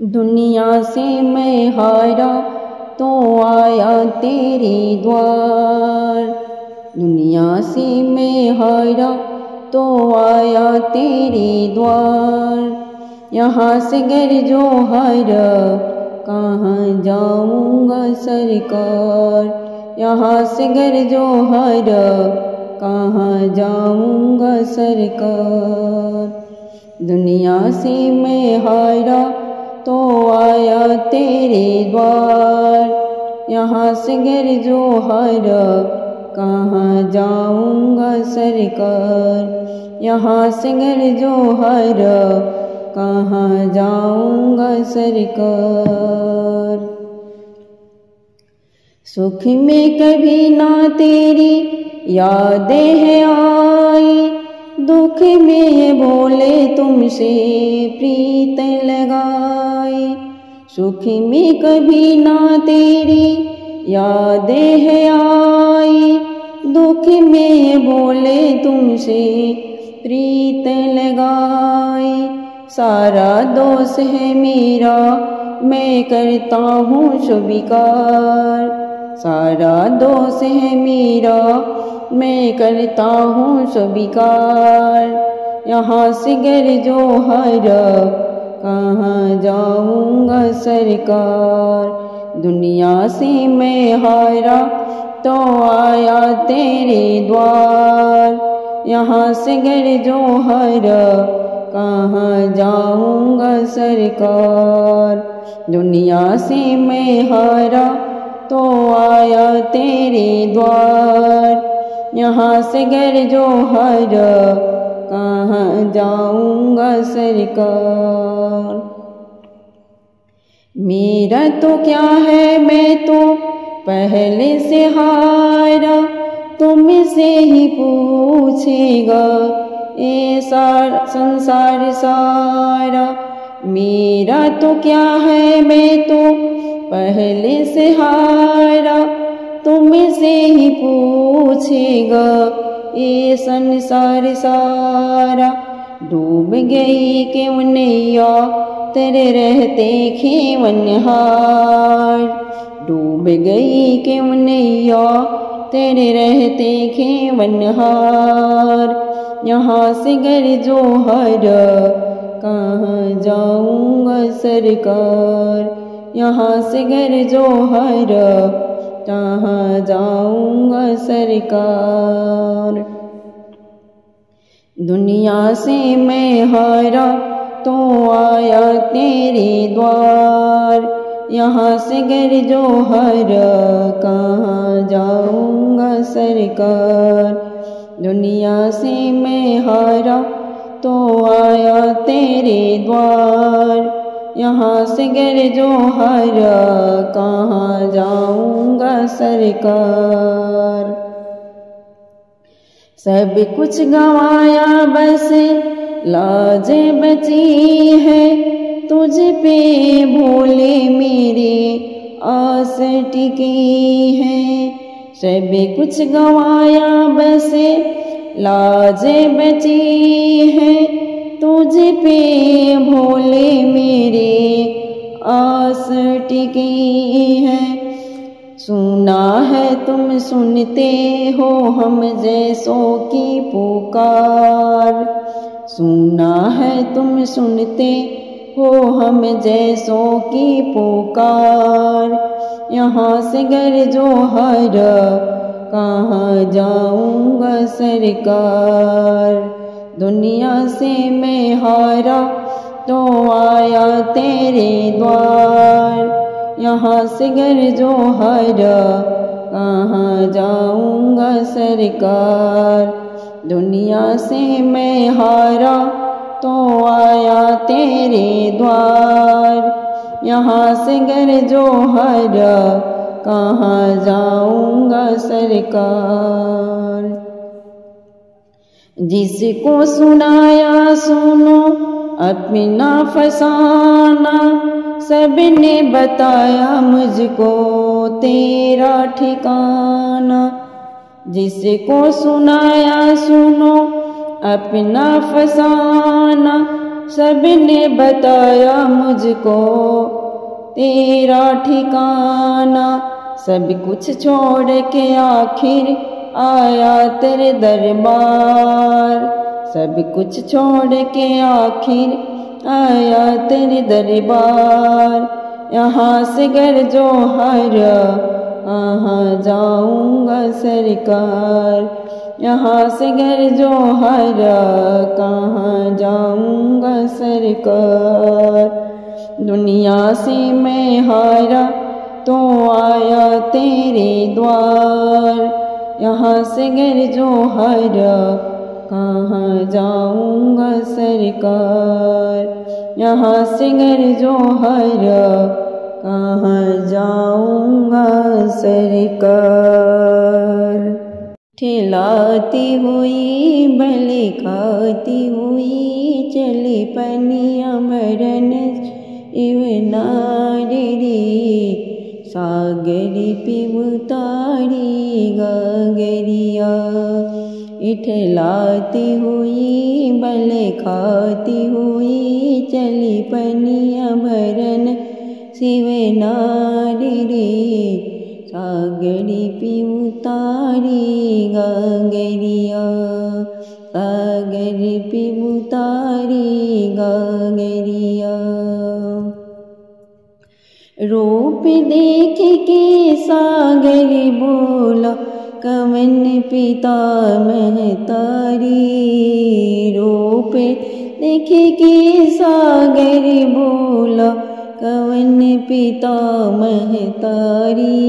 दुनिया से मैं हारा तो आया तेरे द्वार। दुनिया से मैं हारा तो आया तेरे द्वार। यहाँ से गर जो हारा कहाँ जाऊँगा सरकार। यहाँ से गर जो हारा कहाँ जाऊँगा सरकार। दुनिया से मैं हारा तो आया तेरे द्वार। यहाँ से गर जो हारा कहाँ जाऊँगा सरकार। यहाँ से गर जो हारा कहाँ जाऊँगा सरकार। सुख में कभी ना तेरी यादें हैं आई, दुख में ये बोले तुमसे प्रीत लगाई। सुख में कभी ना तेरी यादें हैं आई, दुख में ये बोले तुमसे प्रीत लगाई। सारा दोष है मेरा मैं करता हूँ स्वीकार। सारा दोष है मेरा मैं करता हूँ स्वीकार। यहाँ से गर जो हारा कहाँ जाऊँगा सरकार। दुनिया से मैं हारा तो आया तेरे द्वार। यहाँ से गर जो हारा कहाँ जाऊँगा सरकार। दुनिया से मैं हारा तो आया तेरे द्वार। यहाँ से गर जो हारा कहाँ जाऊँगा सरकार। मेरा तो क्या है मैं तो पहले से हारा, तुमसे ही पूछेगा ये सारा संसार सारा। मेरा तो क्या है मैं तो पहले से हारा, तुमसे ही पूछेगा ये संसार सारा। डूब गई क्यों नैया तेरे रहते खेवनहार। डूब गई क्यों नैया तेरे रहते खेवनहार। यहाँ से गर जो हारा कहाँ जाऊँगा सरकार। यहाँ से गर जो हारा कहाँ जाऊँगा सरकार। दुनिया से मैं हारा तो आया तेरे द्वार। यहाँ से गर जो हारा कहाँ जाऊँगा सरकार। दुनिया से मैं हारा तो आया तेरे द्वार। यहाँ से गर जो हारा कहाँ जाऊँगा सरकार। सब कुछ गंवाया बस लाज बची है, तुझ पे भोले मेरे आस टिकी है। सब कुछ गंवाया बस लाज बची है, तुझ पे भोले मेरे आस टिकी है। सुना है तुम सुनते हो हम जैसों की पुकार। सुना है तुम सुनते हो हम जैसों की पुकार। यहाँ से गर जो हारा कहाँ जाऊँगा सरकार। दुनिया से मैं हारा तो आया तेरे द्वार। यहाँ से गर जो हारा कहाँ जाऊँगा सरकार। दुनिया से मैं हारा तो आया तेरे द्वार। यहाँ से गर जो हारा कहाँ जाऊँगा सरकार। जिसको सुनाया सुनो अपना फसाना, सबने बताया मुझको तेरा ठिकाना। जिसको सुनाया सुनो अपना फसाना, सबने बताया मुझको तेरा ठिकाना। सब कुछ छोड़ के आखिर आया तेरे दरबार। सब कुछ छोड़ के आखिर आया तेरे दरबार। यहाँ से गर जो हरा कहाँ जाऊँगा सरकार। यहाँ से गर जो हरा कहाँ जाऊँगा सरकार। दुनिया से मैं हारा तो आया तेरे द्वार। यहाँ से गर जो हरा कहाँ जाऊँगा सरकार। यहाँ से गर जो हरा कहाँ जाऊँगा सरकार। ठेलाती हुई भले खाती हुई चली पनिया मरन इव नारी। सागरी पिबुतारी गागरिया। इठलाती हुई भले खाती हुई चली पनिया भरन शिव नारी रे। सागरी पिबुतारी गागरिया। सागरी पिबुतारी गागरिया। रूप देख के सागर बोला कवन पिता महतारी। रूप देख के सागर बोला कवन पिता महतारी।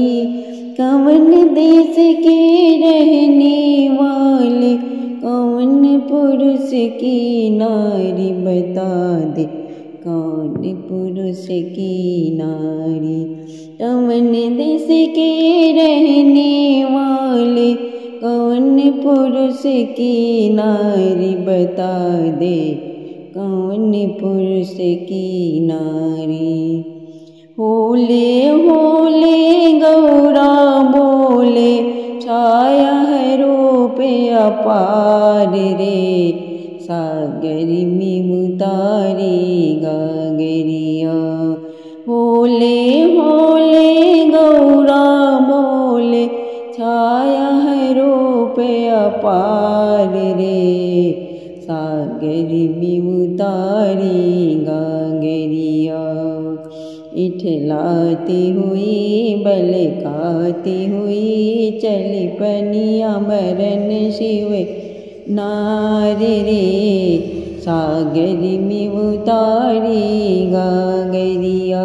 कवन देश के रहने वाले कवन पुरुष की नारी बता दे। कौन पुरुष की नारी। कवन देश के रहने वाले कौन पुरुष की नारी बता दे। कौन पुरुष की नारी। होले होले गौरा बोले छाया है रूप अपार रे। सागरी में उतारी गागरिया। होले होले गौरा बोले छाया है रूप अपार रे। सागरी में उतारी गागरिया। इठलाती हुई बल खाती हुई चली पनिया मरन शिव नारी रे। सागरी में उतारी गागरिया।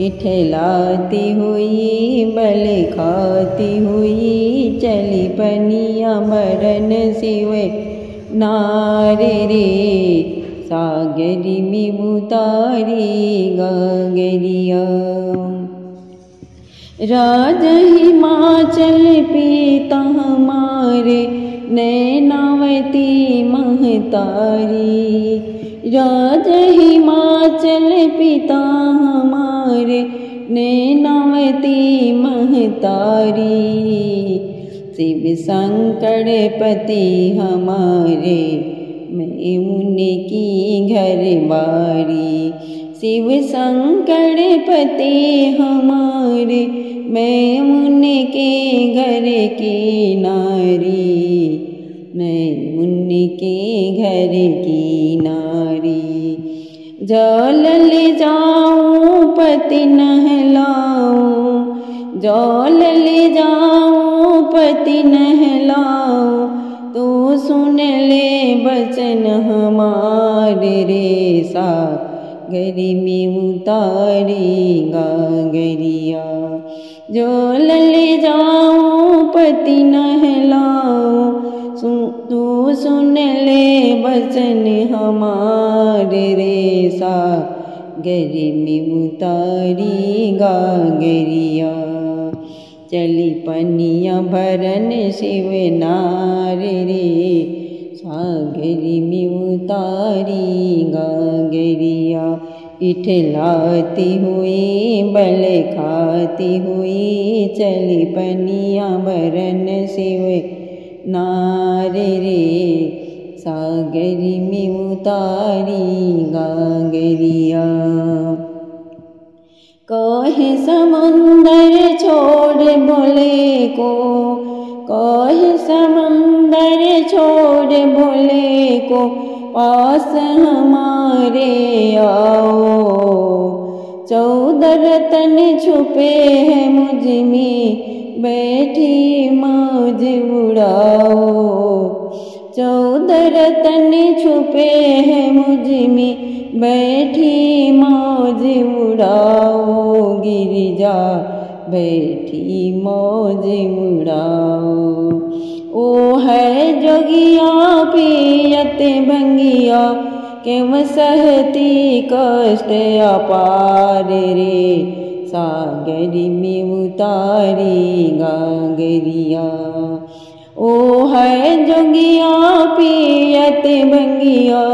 इठलाती हुई बल खाती हुई चली पनिया मरन शिव नारी रे। सागरी में उतारी गागरिया। राज हिमाचल पिता हमारे नैनावती महतारी। राज हिमाचल पिता हमारे नैनावती महतारी। शिव शंकर पति हमारे मैं उनकी घरवारी। शिव शंकर पति हमारे मैं उनके घर की नारी। मैं उनके घर की नारी। जल ले जाऊं पति नहलाऊं। जल ले जाऊं पति नहलाऊं। तो सुन ले बचन हमारे रे। सागरी में उतारी गागरिया। जल ले जाऊं पति नहलाऊं। तू सुन ले बचन हमारे रे। सागरी में उतारी गागरिया। चली पनिया भरन शिव नारी रे। सागरी में उतारी गागरिया। इठलाती हुई बल खाती हुई चली पनिया भरन शिव नारी रे। सागरी में उतारी गागरिया। कहे समुंदर छोड़ भोले को, कहे समुंदर छोड़ भोले को, पास हमारे आओ। 14 रतन छुपे हैं मुझ में, बैठी मौज उड़ाओ। 14 रतन छुपे हैं मुझ में, बैठी मौज उड़ाओ। गिरिजा बैठी मौज उड़ाओ। ओ है जोगिया पियत भंगिया, केव सहती कष्ट अपार रे। सागरी में उतारी गागरिया। ओ है जोगिया पियत भंगिया,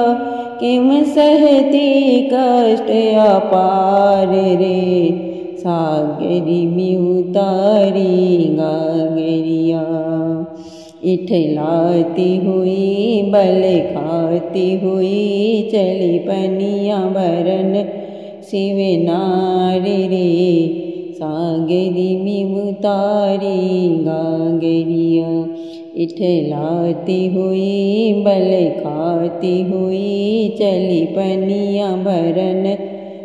केव सहती कष्ट अपार रे। सागरी में उतारी गागरिया। इठलाती हुई बल खाती हुई, चली पनिया भरन शिव नारी रे। सागरी में उतारी गागरिया। इठलाती हुई बल खाती हुई, चली पनिया भरन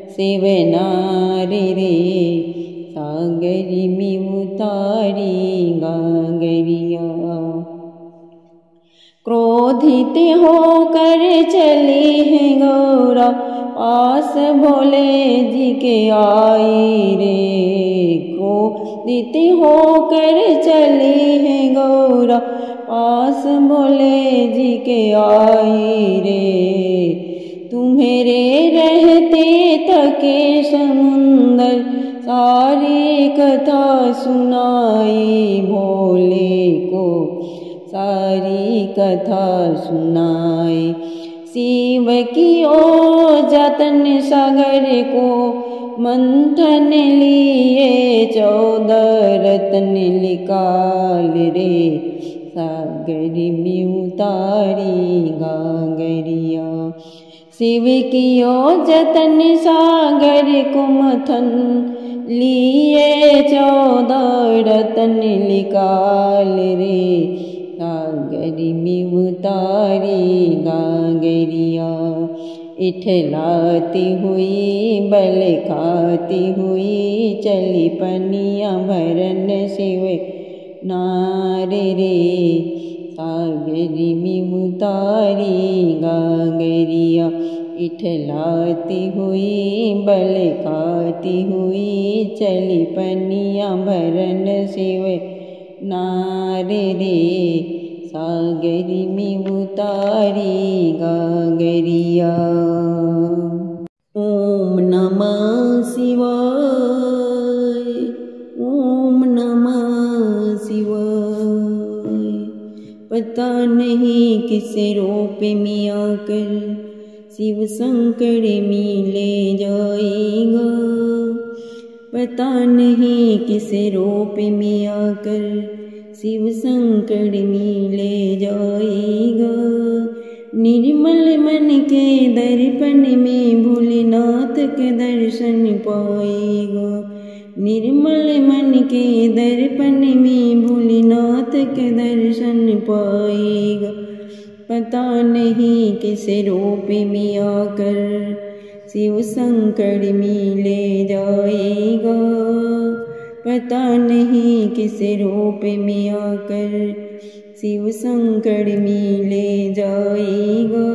शिव नारी रे। सागरी में उतारी गागरिया। क्रोधित होकर चली है गौरा, पास भोले जी के आई रे। क्रोधित होकर चली है गौरा, पास भोले जी के आई रे। तुम्हेरे रहते थके समुंदर, सारी कथा सुनाई भोले को, सारी कथा सुनाई। शिव की ओ जतन सागर को, मंथन लिए 14 रत्न निकाल रे। सागरी में उतारी गागरिया। शिव की ओ जतन सागर को मंथन लिए 14 रत्न निकाल रे। सागरी में उतारी गागरिया। इठलाती हुई बल खाती हुई, चली पनिया भरन शिव नारी रे। सागरी में उतारी गागरिया। इठलाती हुई बल खाती हुई, चली पनिया भरन शिव नारी रे। सागरी में उतारी गागरिया। ओम नमः शिवाय, ओम नमः शिवाय। पता नहीं किस रूप में आकर शिव शंकर में ले जाएगा। पता नहीं किस रूप में आकर शिव शंकर में ले जाएगा। निर्मल मन के दर्पण में भोलेनाथ के दर्शन पाएगा। निर्मल मन के दर्पण में भोलेनाथ के दर्शन पाएगा। पता नहीं किस रूप में आकर शिव शंकर में ले जाएगा। पता नहीं किस रूप में आकर शिव शंकर में ले जाएगा।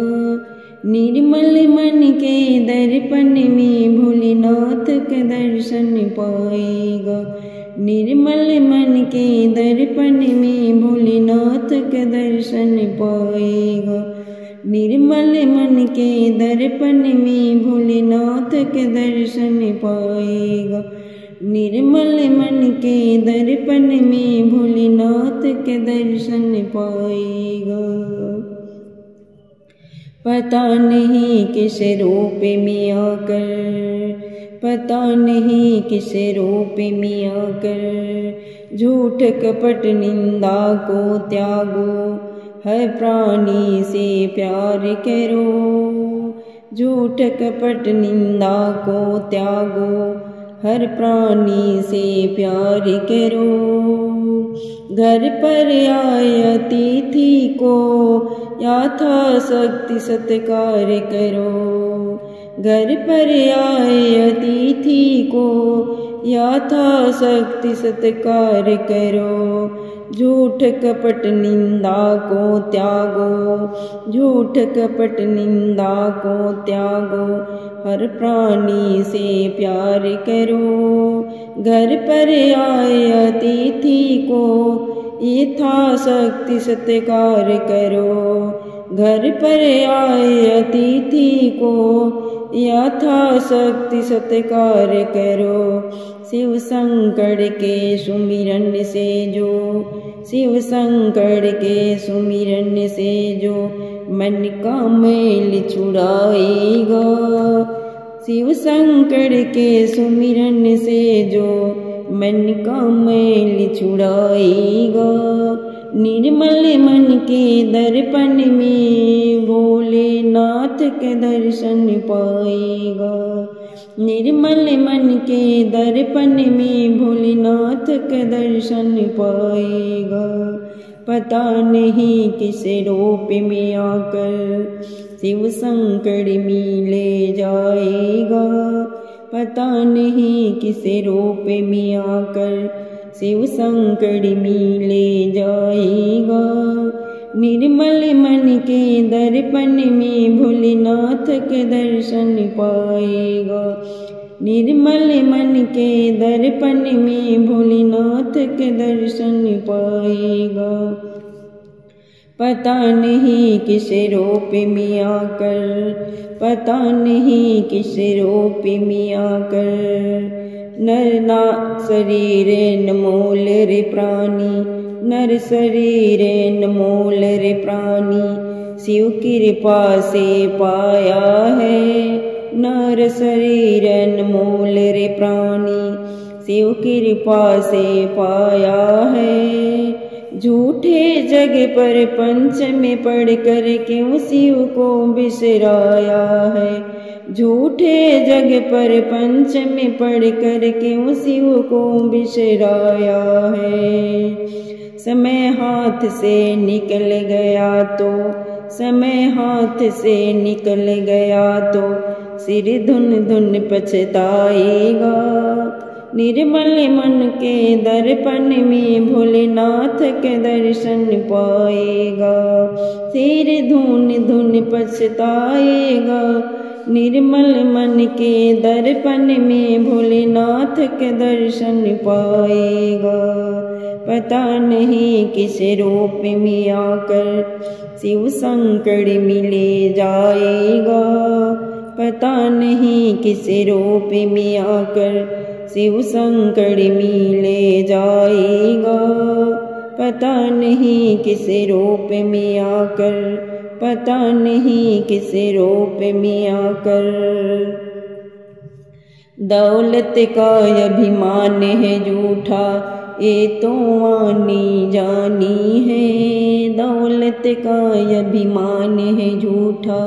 निर्मल मन के दर्पण में भोलेनाथ के दर्शन पाएगा। निर्मल मन के दर्पण में भोलेनाथ के दर्शन पाएगा। निर्मल मन के दर्पण में भोलेनाथ के दर्शन पाएगा। निर्मल मन के दर्पण में भोलेनाथ के दर्शन पाएगा। पता नहीं किस रूप में आकर, पता नहीं किस रूप में आकर झूठ कपट निंदा को त्यागो। हर प्राणी से प्यार करो, झूठ कपट निंदा को त्यागो, हर प्राणी से प्यार करो। घर पर आए अतिथि को यथाशक्ति सत्कार करो, घर पर आए अतिथि को यथाशक्ति सत्कार करो। झूठ कपट निंदा को त्यागो, झूठ कपट निंदा को त्यागो, हर प्राणी से प्यार करो। घर पर आए अतिथि को यथाशक्ति सत्कार करो, घर पर आए अतिथि को यथाशक्ति सत्कार करो। शिव शंकर के सुमिरन से जो, शिव शंकर के सुमिरन से जो मन का मैल छुड़ाएगा, शिव शंकर के सुमिरन से जो मन का मैल छुड़ाएगा। निर्मल मन के दर्पण में भोलेनाथ के दर्शन पाएगा, निर्मल मन के दर्पण में भोलेनाथ के दर्शन पाएगा। पता नहीं किस रूप में आकर शिव शंकर मिले जाएगा, पता नहीं किस रूप में आकर शिव शंकर मिले जाएगा। निर्मल मन के दर्पण में भोलेनाथ के दर्शन पाएगा, निर्मल मन के दर्पण में भोलेनाथ के दर्शन पाएगा। पता नहीं किस रूप में आकर, पता नहीं किस रूप में आकर नर ना शरीर न मोल रे प्राणी, नर शरीर न मोल रे प्राणी, शिव कृपा से पाया है। नर शरीर न मोल रे प्राणी, शिव कृपा से पाया है। झूठे जग पर पंच में पढ़ कर क्यों शिव को बिसराया है, झूठे जग पर पंच में पढ़ कर क्यों शिव को बिसराया है। समय हाथ से निकल गया तो, समय हाथ से निकल गया तो सिर धुन धुन पछताएगा। निर्मल मन के दर्पण में भोलेनाथ के दर्शन पाएगा, सिर धुन धुन पछताएगा। निर्मल मन के दर्पण में भोलेनाथ के दर्शन पाएगा। पता नहीं किस रूप में आकर शिव शंकर मिले जाएगा, पता नहीं किस रूप में आकर शिव शंकर मिले जाएगा। पता नहीं किस रूप में आकर, पता नहीं किस रूप में आकर। दौलत का अभिमान है झूठा, ये तो आनी जानी है। दौलत का अभिमान है झूठा,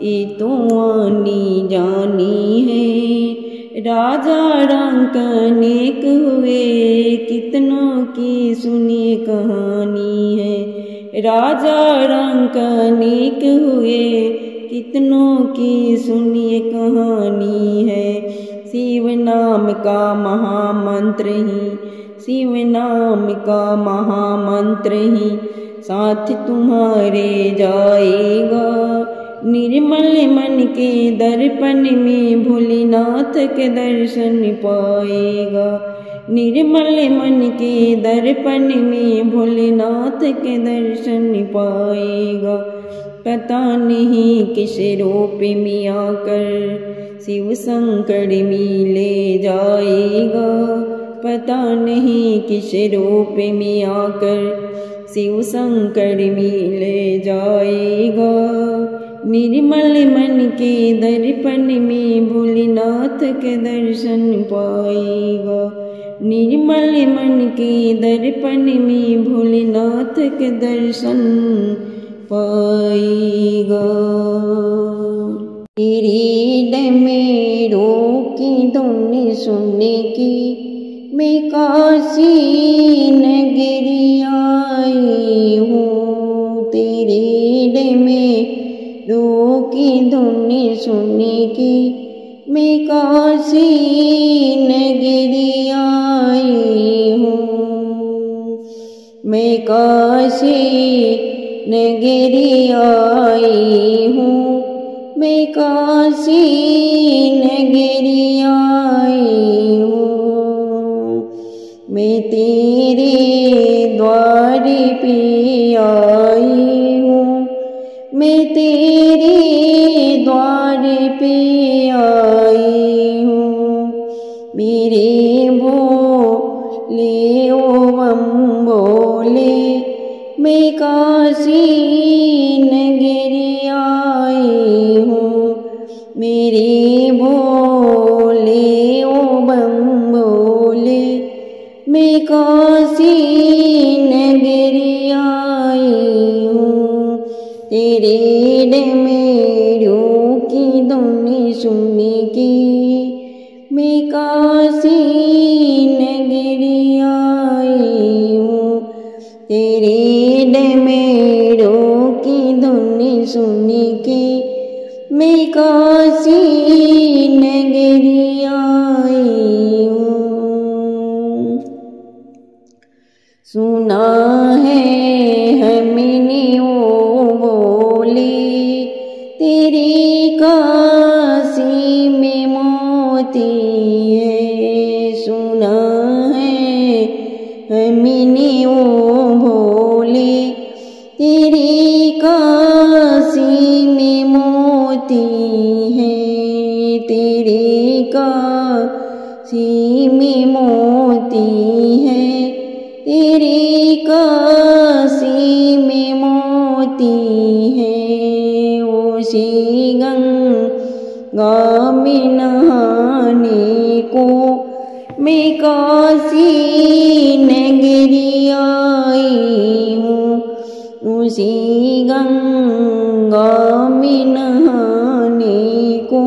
ये तो आनी जानी है। राजा रंक अनेक हुए, कितनों की सुनिए कहानी है। राजा रंक अनेक हुए, कितनों की सुनिए कहानी है। शिव नाम का महामंत्र ही, शिव नाम का महामंत्र ही साथ तुम्हारे जाएगा। निर्मल मन के दर्पण में भोलेनाथ के दर्शन पाएगा, निर्मल मन के दर्पण में भोलेनाथ के दर्शन पाएगा। पता नहीं किस रूप में आकर शिव शंकर मिले जाएगा, पता नहीं किस रूप में आकर शिव शंकर मिले जाएगा। निर्मल मन के दर्पण में भोलेनाथ के दर्शन पाएगा, निर्मल मन के दर्पण में भोलेनाथ के दर्शन पाएगा। तेरी डमरू की धुन सुन की मैं काशी नगरी आई हूँ। तेरी डमरू की धुन सुन की मैं काशी नगरी आई हूँ। मैं काशी नगरी आई हूँ। मैं काशी नगरी आई हूँ। मैं तेरे द्वार पे आई हूँ। मैं तेरे द्वार पे आई हूँ। मेरे भोले ओ बम भोले मैं काशी नगरी आई हूँ। मेरे भोले ओ बम भोले मैं काशी नगरी आई हूँ। तेरे डमरू की धुन सुन की मैं काशी नगरी आई हूँ। तेरे डमरू की धुन सुन के मैं काशी नगरी आई हूँ। सुना है हमने ओ बोले तेरी काशी में मोती है। सुना है हमने ओ भोले तेरी काशी में मोती है। तेरी काशी में मोती है। तेरी काशी में मोती है। उसी गंगा में नहाने को मैं काशी नगरी आई हूँ। उसी गंगा में नहाने को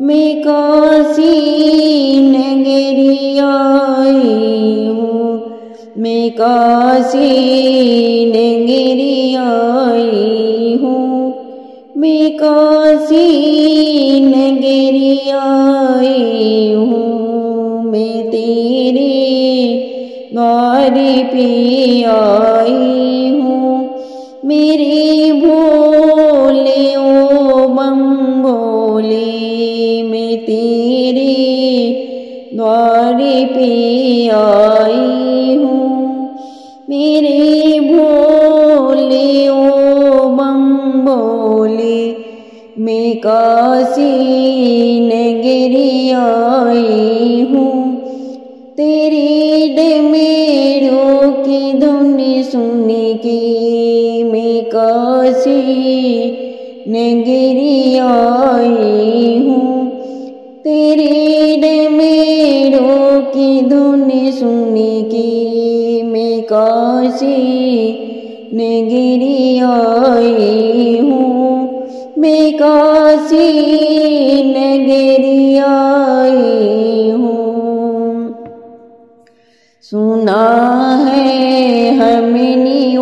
मैं काशी नगरी आई हूँ। मैं काशी नगरी आई हूँ। मैं काशी नगरी आई हूँ। मैं तेरे द्वार पे आई हूँ। मेरे भोले ओ बम भोले मैं तेरे द्वार पे आई हूँ। मेरे भोले ओ बम भोले मैं काशी नगरी आई हूँ। तेरी डमरू की धुन सुन के मैं काशी नगरी आई हूँ। तेरी डमरू की धुन सुन के मैं काशी नगरी आई हूँ। मैं काशी नगरी आई हूँ। सुना है हमने ओ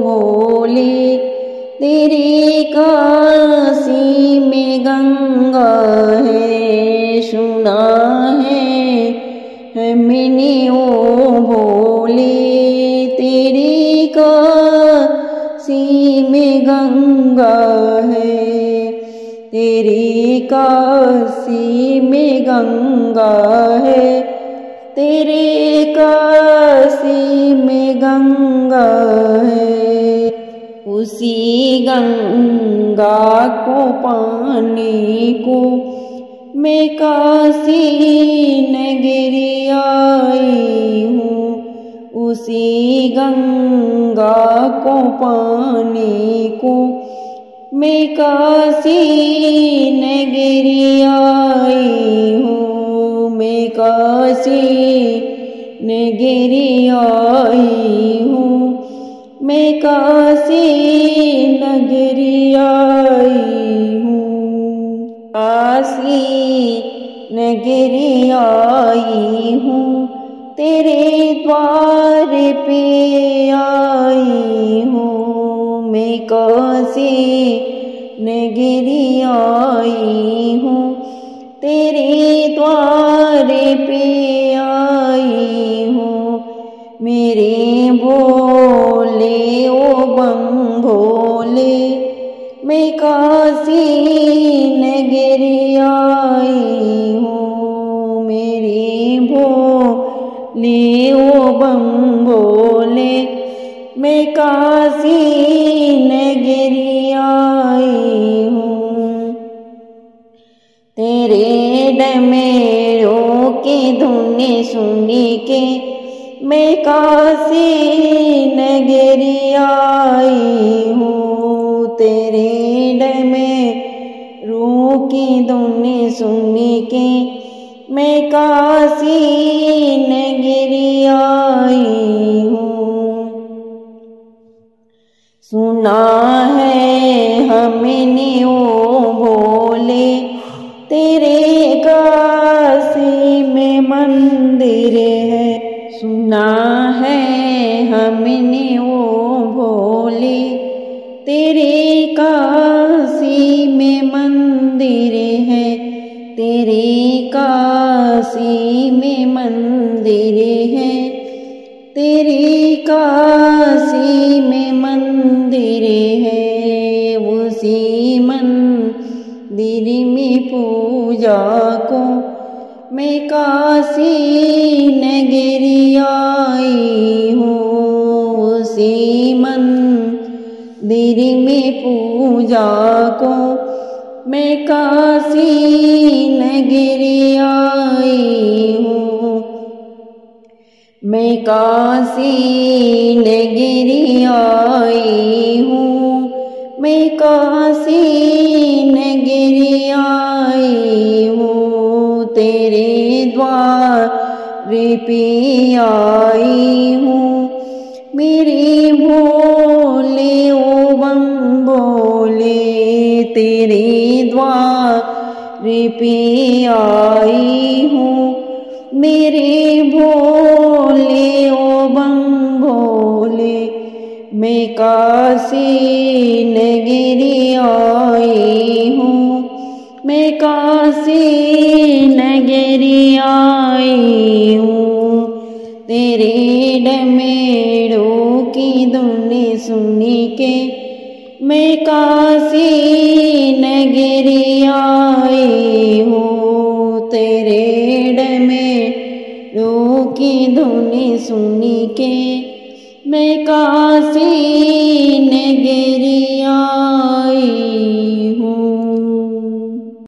भोले तेरे काशी में गंगा है। सुना है हमने ओ भोले तेरे काशी में गंगा है। तेरे काशी में गंगा है। तेरे काशी में गंगा है। उसी गंगा को पाने को मैं काशी नगरी आई हूँ। उसी गंगा को पाने को मैं काशी नगरी आई हूँ। मैं काशी नगरी आई हूँ। मैं काशी नगरी आई हूँ, काशी नगरी आई हूँ, तेरे द्वार पे आई हूँ। मैं काशी नगरी आई हूँ, तेरे द्वार पे आई हूँ। मेरे भोले ओ बम भोले, मैं काशी नगरी आई हूँ। मेरे भोले ओ बम भोले, मैं काशी नगरी आई हूँ। तेरे डमरू की धुन सुन के मैं काशी नगरी आई हूँ। तेरे डमरू की धुन सुन के मैं काशी नगरी आई हूँ। सुना है हमने ओ भोले, तेरे काशी में मंदिर है। सुना है हमने ओ भोले, तेरे काशी में मंदिर है। तेरे काशी में मंदिर है, तेरे काशी में मंदिर है। उसी मंदिर में पूजा को मैं काशी नगरी आई हूँ। उसी मंदिर में पूजा को मैं काशी नगरी आई हूँ। मैं काशी नगरी आई हूँ, मैं काशी नगरी आई हूँ। तेरे द्वार पे आई हूँ, मेरे भोले ओ बम भोले। तेरे द्वार पे आई हूँ, मेरे भोले ओ बम भोले। मैं काशी नगरी आई हूँ, मैं काशी नगरी आई हूँ। तेरे डमरू की धुन सुन के मैं काशी नगरी आई हूँ। तेरे डमरू की धुन सुन के मैं काशी नगरी